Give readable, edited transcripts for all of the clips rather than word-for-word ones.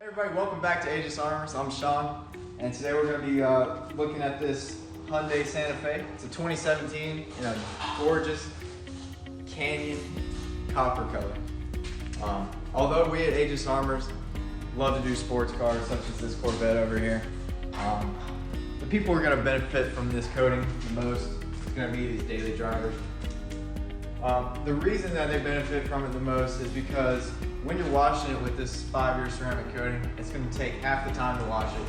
Hey everybody, welcome back to Aegis Armors. I'm Sean, and today we're going to be looking at this Hyundai Santa Fe. It's a 2017 in a gorgeous canyon copper color. Although we at Aegis Armors love to do sports cars such as this Corvette over here, the people who are going to benefit from this coating the most is going to be these daily drivers. The reason that they benefit from it the most is because when you're washing it with this 5-year ceramic coating, it's going to take half the time to wash it.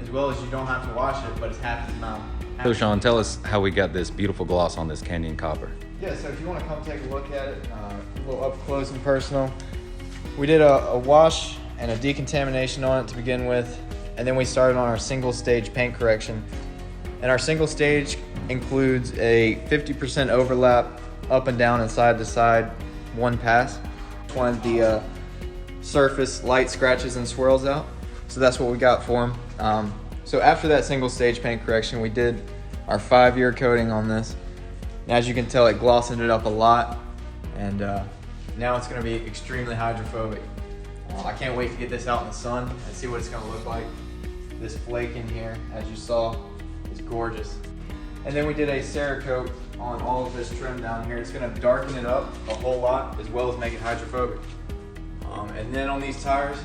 As well as you don't have to wash it, but it's half the amount. So Sean, tell us how we got this beautiful gloss on this canyon copper. Yeah, so if you want to come take a look at it, a little up close and personal. We did a wash and a decontamination on it to begin with, and then we started on our single stage paint correction. And our single stage includes a 50% overlap up and down and side to side, one pass. Wanted the surface light scratches and swirls out, so that's what we got for them. So after that single stage paint correction, we did our 5-year coating on this. And as you can tell, it glossed it up a lot, and now it's going to be extremely hydrophobic. I can't wait to get this out in the sun and see what it's going to look like. This flake in here, as you saw, is gorgeous. And then we did a Cerakote on all of this trim down here. It's going to darken it up a whole lot as well as make it hydrophobic. And then on these tires,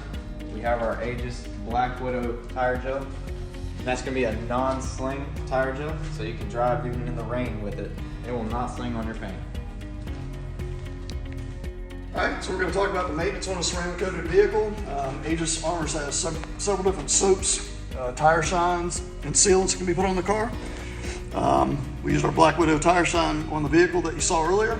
we have our Aegis Black Widow tire gel. And that's going to be a non-sling tire gel, so you can drive even in the rain with it. It will not sling on your paint. Alright, so we're going to talk about the maintenance on a ceramic coated vehicle. Aegis Armors has several different soaps, tire shines, and sealants that can be put on the car. We used our Black Widow tire shine on the vehicle that you saw earlier.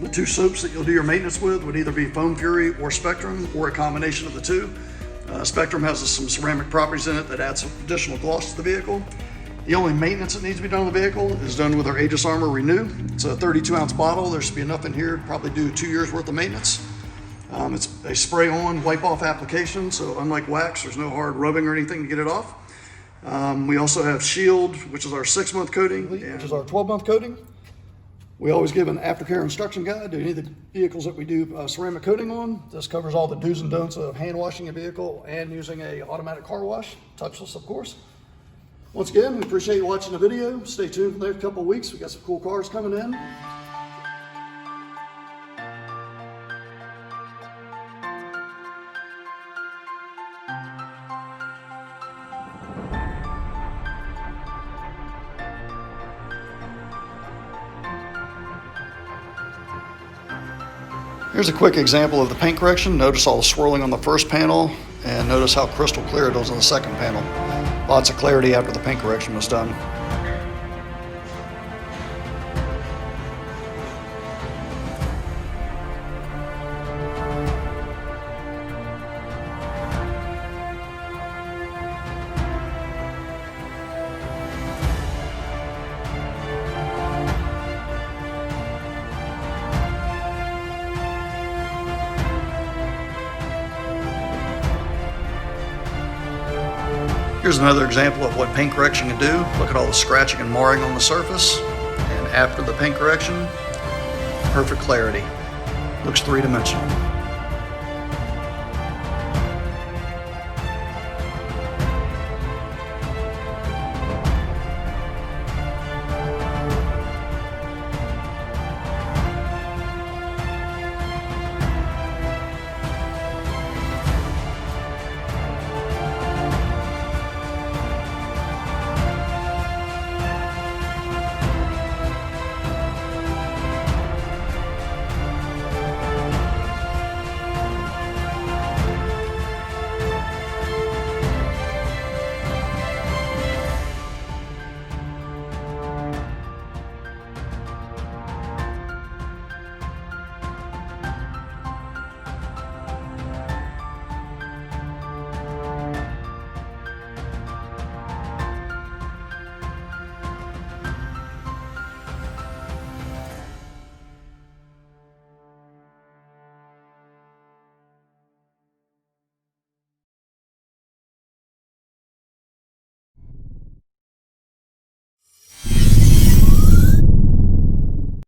The 2 soaps that you'll do your maintenance with would either be Foam Fury or Spectrum, or a combination of the 2. Spectrum has some ceramic properties in it that add some additional gloss to the vehicle. The only maintenance that needs to be done on the vehicle is done with our Aegis Armor Renew. It's a 32-ounce bottle. There should be enough in here to probably do 2 years worth of maintenance. It's a spray-on, wipe-off application, so unlike wax, there's no hard rubbing or anything to get it off. We also have Shield, which is our 6-month coating, which is our 12-month coating. We always give an aftercare instruction guide to any of the vehicles that we do ceramic coating on. This covers all the do's and don'ts of hand washing a vehicle and using a automatic car wash, touchless of course. Once again, we appreciate you watching the video. Stay tuned for the next couple of weeks. We got some cool cars coming in. Here's a quick example of the paint correction. Notice all the swirling on the first panel, and notice how crystal clear it is on the second panel. Lots of clarity after the paint correction was done. Here's another example of what paint correction can do. Look at all the scratching and marring on the surface. And after the paint correction, perfect clarity. Looks 3-dimensional.